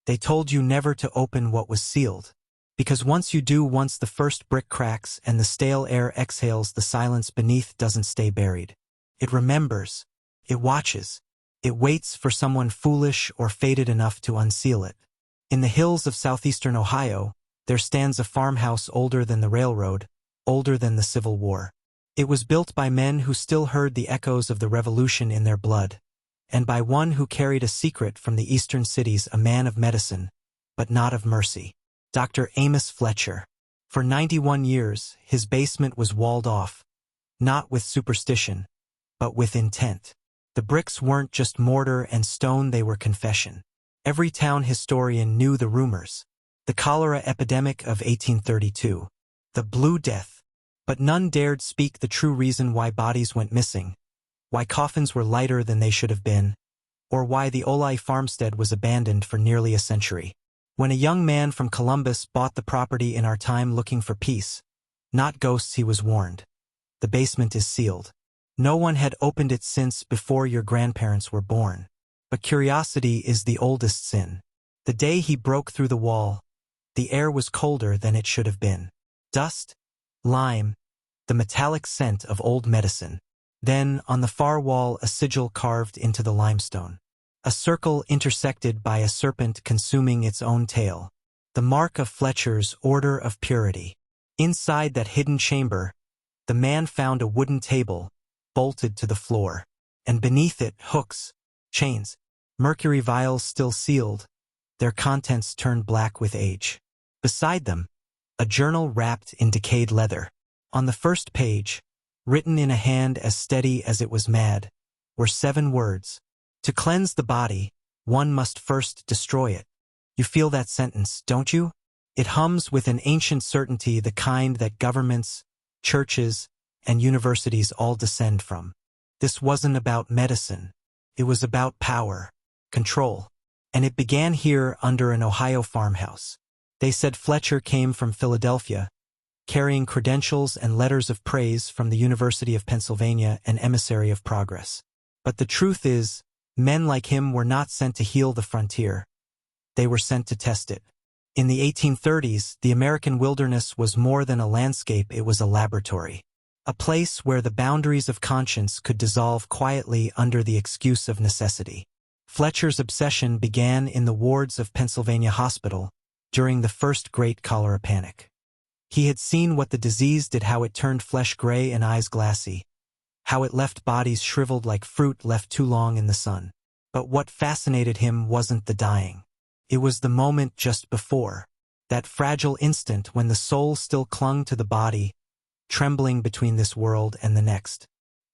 They told you never to open what was sealed. Because once you do, once the first brick cracks and the stale air exhales, the silence beneath doesn't stay buried. It remembers. It watches. It waits for someone foolish or fated enough to unseal it. In the hills of southeastern Ohio, there stands a farmhouse older than the railroad, older than the Civil War. It was built by men who still heard the echoes of the Revolution in their blood, and by one who carried a secret from the eastern cities, a man of medicine, but not of mercy. Dr. Amos Fletcher. For 91 years, his basement was walled off, not with superstition, but with intent. The bricks weren't just mortar and stone, they were confession. Every town historian knew the rumors. The cholera epidemic of 1832. The Blue Death. But none dared speak the true reason why bodies went missing, why coffins were lighter than they should have been, or why the Olai farmstead was abandoned for nearly a century. When a young man from Columbus bought the property in our time looking for peace, not ghosts, he was warned. The basement is sealed. No one had opened it since before your grandparents were born. But curiosity is the oldest sin. The day he broke through the wall, the air was colder than it should have been. Dust, lime, the metallic scent of old medicine. Then, on the far wall, a sigil carved into the limestone. A circle intersected by a serpent consuming its own tail. The mark of Fletcher's Order of Purity. Inside that hidden chamber, the man found a wooden table, bolted to the floor, and beneath it, hooks, chains, mercury vials still sealed, their contents turned black with age. Beside them, a journal wrapped in decayed leather. On the first page, written in a hand as steady as it was mad, were 7 words. To cleanse the body, one must first destroy it. You feel that sentence, don't you? It hums with an ancient certainty, the kind that governments, churches, and universities all descend from. This wasn't about medicine. It was about power, control. And it began here under an Ohio farmhouse. They said Fletcher came from Philadelphia, carrying credentials and letters of praise from the University of Pennsylvania, an emissary of progress. But the truth is, men like him were not sent to heal the frontier. They were sent to test it. In the 1830s, the American wilderness was more than a landscape, it was a laboratory. A place where the boundaries of conscience could dissolve quietly under the excuse of necessity. Fletcher's obsession began in the wards of Pennsylvania Hospital during the first great cholera panic. He had seen what the disease did, how it turned flesh gray and eyes glassy, how it left bodies shriveled like fruit left too long in the sun. But what fascinated him wasn't the dying. It was the moment just before, that fragile instant when the soul still clung to the body, trembling between this world and the next.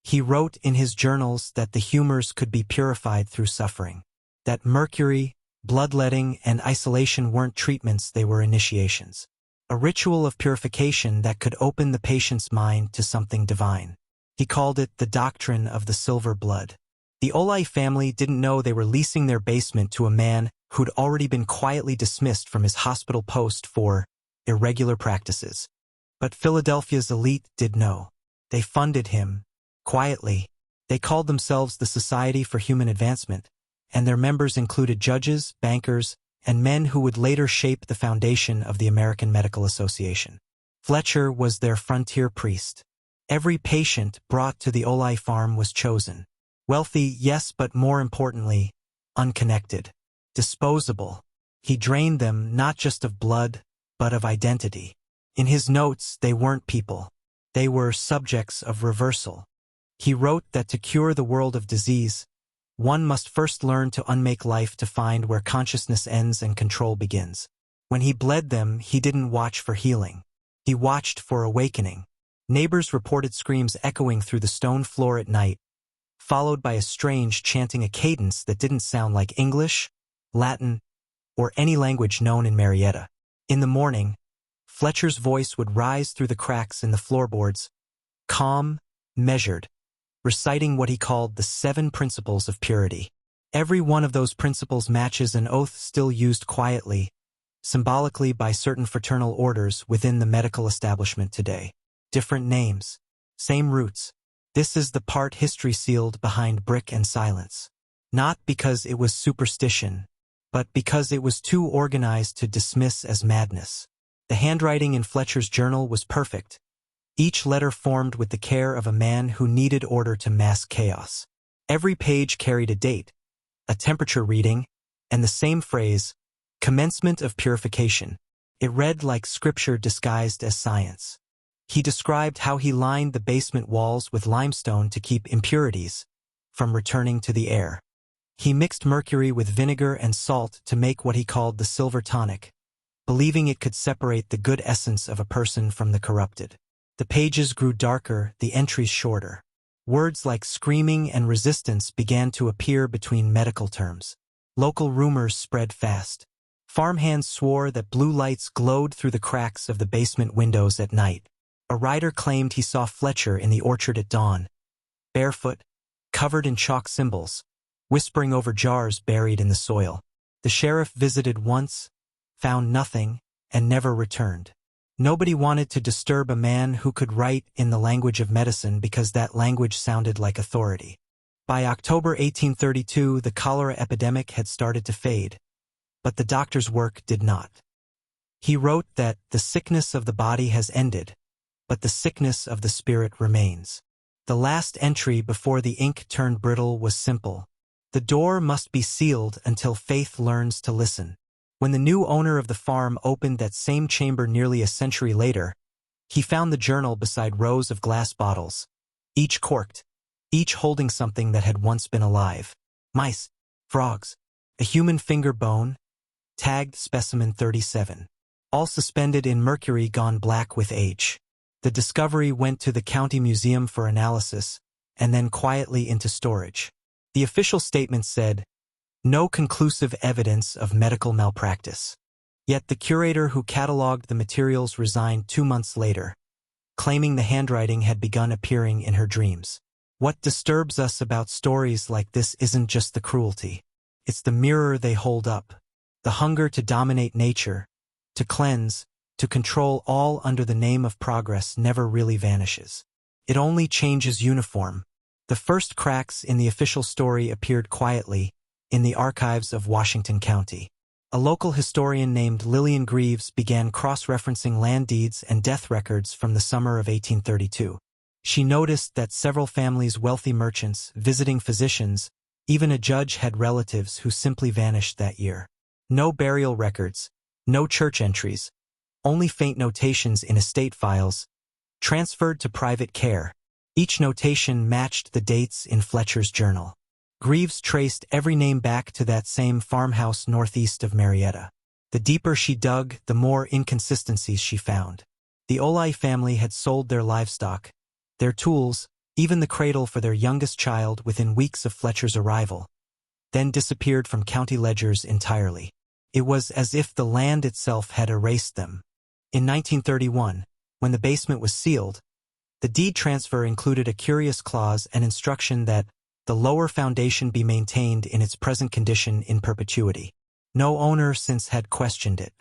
He wrote in his journals that the humors could be purified through suffering, that mercury, bloodletting, and isolation weren't treatments, they were initiations. A ritual of purification that could open the patient's mind to something divine. He called it the doctrine of the silver blood. The Olai family didn't know they were leasing their basement to a man who'd already been quietly dismissed from his hospital post for irregular practices. But Philadelphia's elite did know. They funded him, quietly. They called themselves the Society for Human Advancement, and their members included judges, bankers, and men who would later shape the foundation of the American Medical Association. Fletcher was their frontier priest. Every patient brought to the Olai farm was chosen. Wealthy, yes, but more importantly, unconnected. Disposable. He drained them not just of blood, but of identity. In his notes, they weren't people. They were subjects of reversal. He wrote that to cure the world of disease, one must first learn to unmake life, to find where consciousness ends and control begins. When he bled them, he didn't watch for healing. He watched for awakening. Neighbors reported screams echoing through the stone floor at night, followed by a strange chanting, a cadence that didn't sound like English, Latin, or any language known in Marietta. In the morning, Fletcher's voice would rise through the cracks in the floorboards, calm, measured, reciting what he called the 7 principles of purity. Every one of those principles matches an oath still used quietly, symbolically by certain fraternal orders within the medical establishment today. Different names, same roots. This is the part history sealed behind brick and silence. Not because it was superstition, but because it was too organized to dismiss as madness. The handwriting in Fletcher's journal was perfect, each letter formed with the care of a man who needed order to mask chaos. Every page carried a date, a temperature reading, and the same phrase, commencement of purification. It read like scripture disguised as science. He described how he lined the basement walls with limestone to keep impurities from returning to the air. He mixed mercury with vinegar and salt to make what he called the silver tonic, believing it could separate the good essence of a person from the corrupted. The pages grew darker, the entries shorter. Words like screaming and resistance began to appear between medical terms. Local rumors spread fast. Farmhands swore that blue lights glowed through the cracks of the basement windows at night. A writer claimed he saw Fletcher in the orchard at dawn, barefoot, covered in chalk symbols, whispering over jars buried in the soil. The sheriff visited once, found nothing, and never returned. Nobody wanted to disturb a man who could write in the language of medicine because that language sounded like authority. By October 1832, the cholera epidemic had started to fade, but the doctor's work did not. He wrote that the sickness of the body has ended, but the sickness of the spirit remains. The last entry before the ink turned brittle was simple. The door must be sealed until faith learns to listen. When the new owner of the farm opened that same chamber nearly a century later, he found the journal beside rows of glass bottles, each corked, each holding something that had once been alive. Mice, frogs, a human finger bone, tagged specimen 37. All suspended in mercury gone black with age. The discovery went to the county museum for analysis, and then quietly into storage. The official statement said, "No conclusive evidence of medical malpractice." Yet the curator who catalogued the materials resigned 2 months later, claiming the handwriting had begun appearing in her dreams. What disturbs us about stories like this isn't just the cruelty. It's the mirror they hold up. The hunger to dominate nature, to cleanse, to control all under the name of progress never really vanishes. It only changes uniform. The first cracks in the official story appeared quietly in the archives of Washington County. A local historian named Lillian Greaves began cross-referencing land deeds and death records from the summer of 1832. She noticed that several families' wealthy merchants, visiting physicians, even a judge had relatives who simply vanished that year. No burial records, no church entries, only faint notations in estate files, transferred to private care. Each notation matched the dates in Fletcher's journal. Greaves traced every name back to that same farmhouse northeast of Marietta. The deeper she dug, the more inconsistencies she found. The Olai family had sold their livestock, their tools, even the cradle for their youngest child within weeks of Fletcher's arrival, then disappeared from county ledgers entirely. It was as if the land itself had erased them. In 1931, when the basement was sealed, the deed transfer included a curious clause and instruction that the lower foundation be maintained in its present condition in perpetuity. No owner since had questioned it.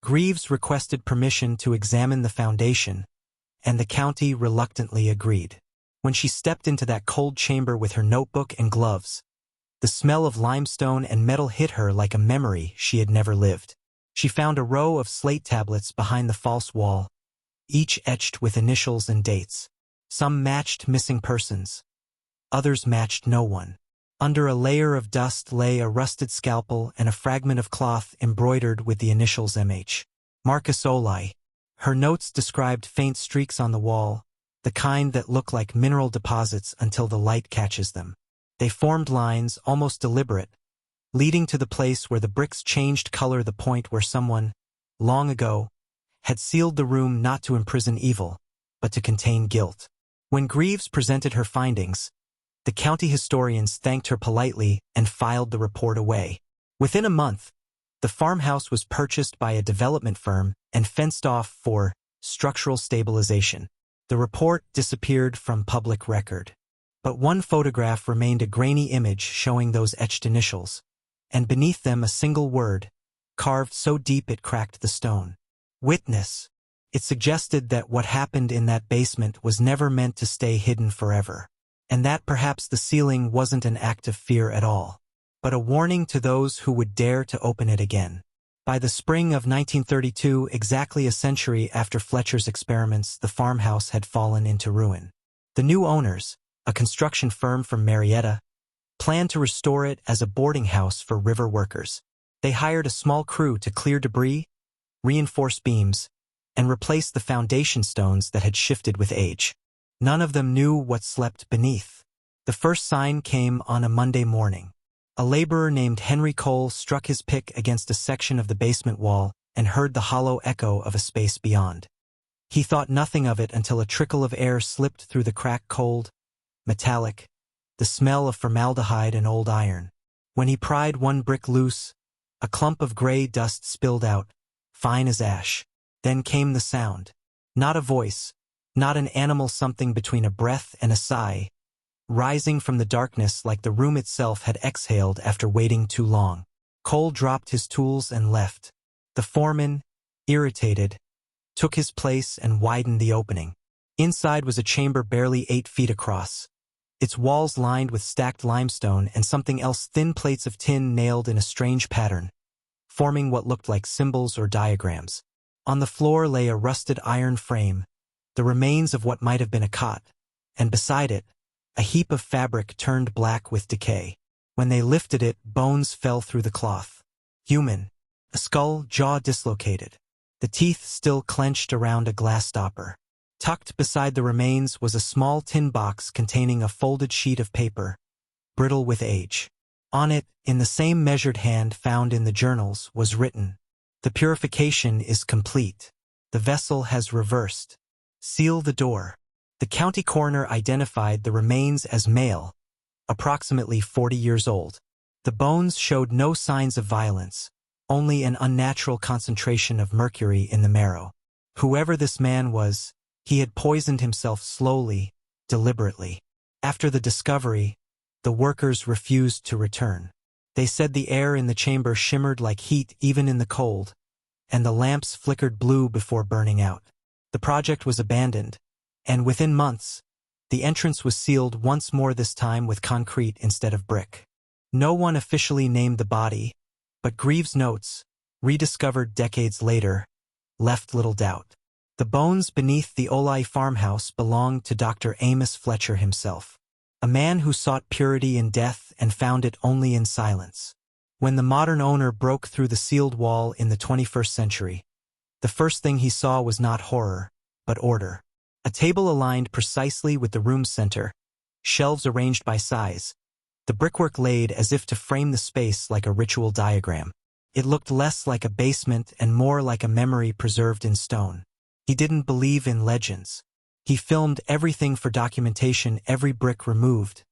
Greaves requested permission to examine the foundation, and the county reluctantly agreed. When she stepped into that cold chamber with her notebook and gloves, the smell of limestone and metal hit her like a memory she had never lived. She found a row of slate tablets behind the false wall, each etched with initials and dates. Some matched missing persons. Others matched no one. Under a layer of dust lay a rusted scalpel and a fragment of cloth embroidered with the initials MH. Marcus Olai. Her notes described faint streaks on the wall, the kind that look like mineral deposits until the light catches them. They formed lines, almost deliberate, leading to the place where the bricks changed color, the point where someone, long ago, had sealed the room not to imprison evil, but to contain guilt. When Greaves presented her findings, the county historians thanked her politely and filed the report away. Within a month, the farmhouse was purchased by a development firm and fenced off for structural stabilization. The report disappeared from public record. But one photograph remained, a grainy image showing those etched initials, and beneath them a single word, carved so deep it cracked the stone. Witness. It suggested that what happened in that basement was never meant to stay hidden forever, and that perhaps the sealing wasn't an act of fear at all. but a warning to those who would dare to open it again. By the spring of 1932, exactly a century after Fletcher's experiments, the farmhouse had fallen into ruin. The new owners, a construction firm from Marietta, planned to restore it as a boarding house for river workers. They hired a small crew to clear debris, reinforce beams, and replace the foundation stones that had shifted with age. None of them knew what slept beneath. The first sign came on a Monday morning. A laborer named Henry Cole struck his pick against a section of the basement wall and heard the hollow echo of a space beyond. He thought nothing of it until a trickle of air slipped through the crack, cold, metallic, the smell of formaldehyde and old iron. When he pried one brick loose, a clump of gray dust spilled out, fine as ash. Then came the sound. Not a voice, not an animal, something between a breath and a sigh, rising from the darkness like the room itself had exhaled after waiting too long. Cole dropped his tools and left. The foreman, irritated, took his place and widened the opening. Inside was a chamber barely 8 feet across, its walls lined with stacked limestone and something else, thin plates of tin nailed in a strange pattern, forming what looked like symbols or diagrams. On the floor lay a rusted iron frame, the remains of what might have been a cot, and beside it, a heap of fabric turned black with decay. When they lifted it, bones fell through the cloth. Human. A skull, jaw dislocated. The teeth still clenched around a glass stopper. Tucked beside the remains was a small tin box containing a folded sheet of paper, brittle with age. On it, in the same measured hand found in the journals, was written, "The purification is complete. The vessel has reversed. Seal the door." The county coroner identified the remains as male, approximately 40 years old. The bones showed no signs of violence, only an unnatural concentration of mercury in the marrow. Whoever this man was, he had poisoned himself slowly, deliberately. After the discovery, the workers refused to return. They said the air in the chamber shimmered like heat even in the cold, and the lamps flickered blue before burning out. The project was abandoned, and within months, the entrance was sealed once more, this time with concrete instead of brick. No one officially named the body, but Greaves' notes, rediscovered decades later, left little doubt. The bones beneath the Olai farmhouse belonged to Dr. Amos Fletcher himself, a man who sought purity in death and found it only in silence. When the modern owner broke through the sealed wall in the 21st century, the first thing he saw was not horror, but order. A table aligned precisely with the room's center, shelves arranged by size, the brickwork laid as if to frame the space like a ritual diagram. It looked less like a basement and more like a memory preserved in stone. He didn't believe in legends. He filmed everything for documentation, every brick removed,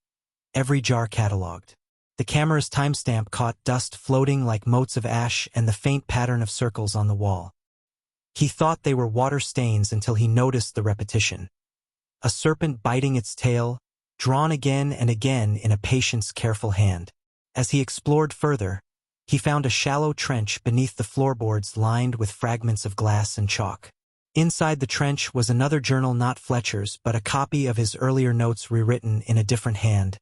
every jar cataloged. The camera's timestamp caught dust floating like motes of ash and the faint pattern of circles on the wall. He thought they were water stains until he noticed the repetition. A serpent biting its tail, drawn again and again in a patient's careful hand. As he explored further, he found a shallow trench beneath the floorboards lined with fragments of glass and chalk. Inside the trench was another journal, not Fletcher's, but a copy of his earlier notes rewritten in a different hand,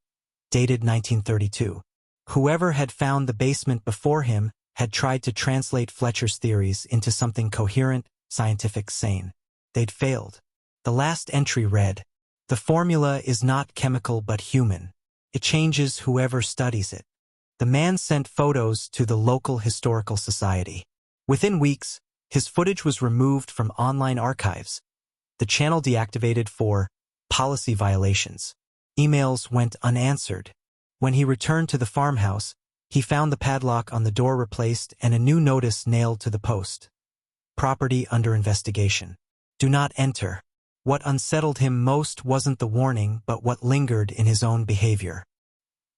dated 1932. Whoever had found the basement before him had tried to translate Fletcher's theories into something coherent, scientific, sane. They'd failed. The last entry read, "The formula is not chemical but human. It changes whoever studies it." The man sent photos to the local historical society. Within weeks, his footage was removed from online archives, the channel deactivated for policy violations. Emails went unanswered. When he returned to the farmhouse, he found the padlock on the door replaced and a new notice nailed to the post. Property under investigation. Do not enter. What unsettled him most wasn't the warning but what lingered in his own behavior.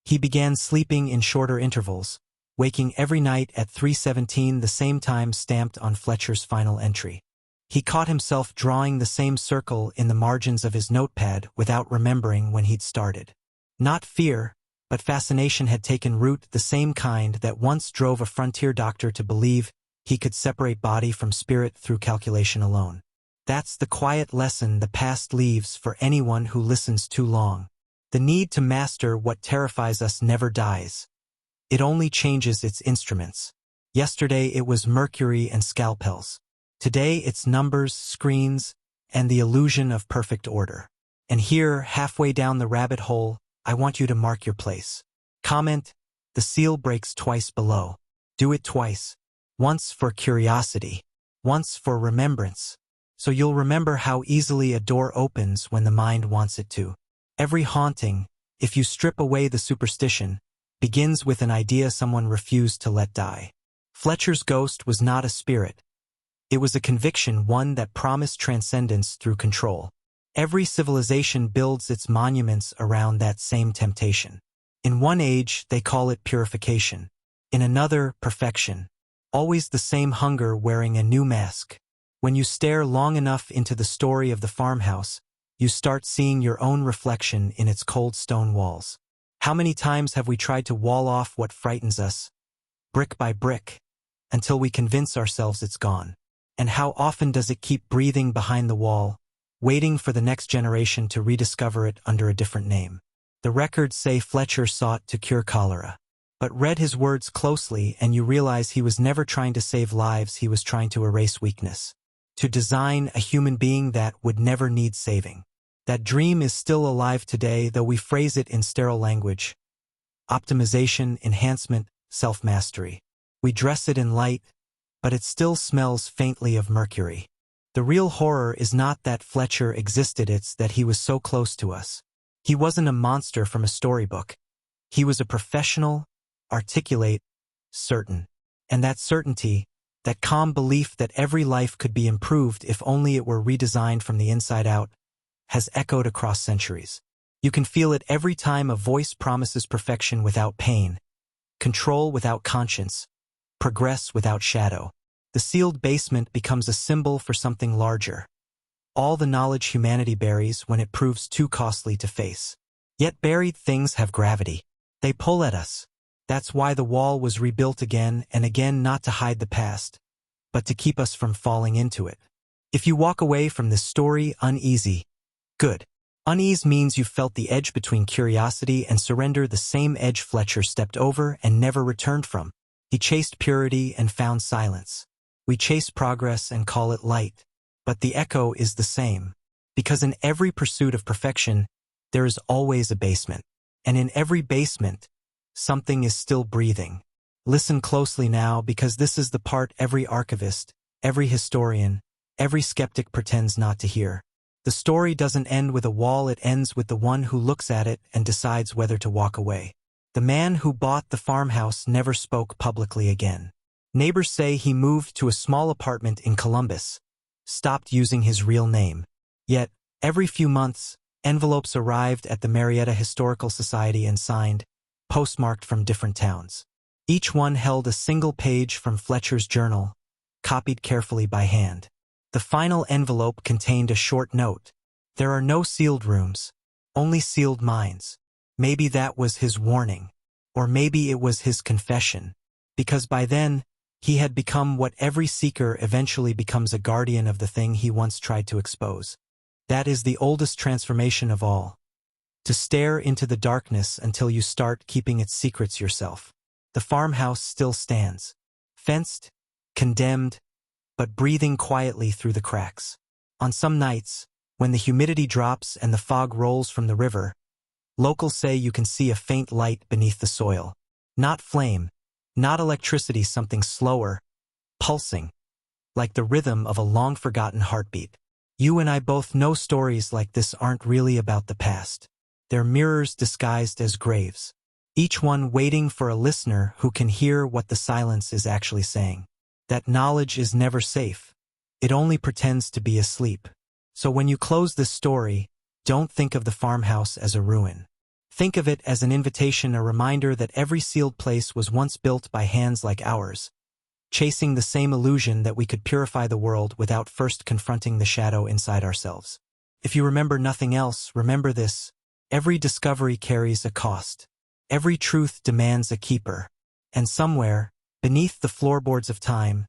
He began sleeping in shorter intervals, waking every night at 3:17, the same time stamped on Fletcher's final entry. He caught himself drawing the same circle in the margins of his notepad without remembering when he'd started. Not fear, but fascination had taken root, the same kind that once drove a frontier doctor to believe he could separate body from spirit through calculation alone. That's the quiet lesson the past leaves for anyone who listens too long. The need to master what terrifies us never dies. It only changes its instruments. Yesterday it was mercury and scalpels. Today it's numbers, screens, and the illusion of perfect order. And here, halfway down the rabbit hole, I want you to mark your place. Comment, the seal breaks twice below. Do it twice. Once for curiosity, once for remembrance. So you'll remember how easily a door opens when the mind wants it to. Every haunting, if you strip away the superstition, begins with an idea someone refused to let die. Fletcher's ghost was not a spirit. It was a conviction, one that promised transcendence through control. Every civilization builds its monuments around that same temptation. In one age, they call it purification. In another, perfection. Always the same hunger wearing a new mask. When you stare long enough into the story of the farmhouse, you start seeing your own reflection in its cold stone walls. How many times have we tried to wall off what frightens us, brick by brick, until we convince ourselves it's gone? And how often does it keep breathing behind the wall, waiting for the next generation to rediscover it under a different name? The records say Fletcher sought to cure cholera. But read his words closely and you realize he was never trying to save lives, he was trying to erase weakness. To design a human being that would never need saving. That dream is still alive today, though we phrase it in sterile language. Optimization, enhancement, self-mastery. We dress it in light, but it still smells faintly of mercury. The real horror is not that Fletcher existed, it's that he was so close to us. He wasn't a monster from a storybook. He was a professional, articulate, certain. And that certainty, that calm belief that every life could be improved if only it were redesigned from the inside out, has echoed across centuries. You can feel it every time a voice promises perfection without pain, control without conscience, progress without shadow. The sealed basement becomes a symbol for something larger. All the knowledge humanity buries when it proves too costly to face. Yet buried things have gravity. They pull at us. That's why the wall was rebuilt again and again, not to hide the past, but to keep us from falling into it. If you walk away from this story uneasy, good. Unease means you've felt the edge between curiosity and surrender, the same edge Fletcher stepped over and never returned from. He chased purity and found silence. We chase progress and call it light. But the echo is the same. Because in every pursuit of perfection, there is always a basement. And in every basement, something is still breathing. Listen closely now, because this is the part every archivist, every historian, every skeptic pretends not to hear. The story doesn't end with a wall, it ends with the one who looks at it and decides whether to walk away. The man who bought the farmhouse never spoke publicly again. Neighbors say he moved to a small apartment in Columbus, stopped using his real name. Yet, every few months, envelopes arrived at the Marietta Historical Society and signed, postmarked from different towns. Each one held a single page from Fletcher's journal, copied carefully by hand. The final envelope contained a short note. There are no sealed rooms, only sealed minds. Maybe that was his warning. Or maybe it was his confession. Because by then, he had become what every seeker eventually becomes, a guardian of the thing he once tried to expose. That is the oldest transformation of all. To stare into the darkness until you start keeping its secrets yourself. The farmhouse still stands. Fenced, condemned, but breathing quietly through the cracks. On some nights, when the humidity drops and the fog rolls from the river, locals say you can see a faint light beneath the soil. Not flame, not electricity, something slower, pulsing, like the rhythm of a long-forgotten heartbeat. You and I both know stories like this aren't really about the past. They're mirrors disguised as graves, each one waiting for a listener who can hear what the silence is actually saying. That knowledge is never safe. It only pretends to be asleep. So when you close this story, don't think of the farmhouse as a ruin. Think of it as an invitation, a reminder that every sealed place was once built by hands like ours, chasing the same illusion that we could purify the world without first confronting the shadow inside ourselves. If you remember nothing else, remember this: every discovery carries a cost. Every truth demands a keeper. And somewhere, beneath the floorboards of time,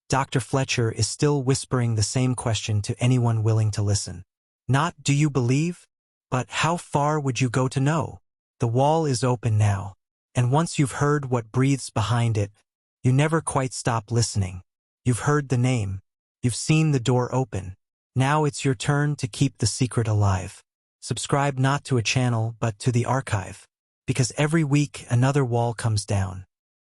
Dr. Fletcher is still whispering the same question to anyone willing to listen. Not, do you believe? But how far would you go to know? The wall is open now. And once you've heard what breathes behind it, you never quite stop listening. You've heard the name. You've seen the door open. Now it's your turn to keep the secret alive. Subscribe not to a channel but to the archive. Because every week another wall comes down.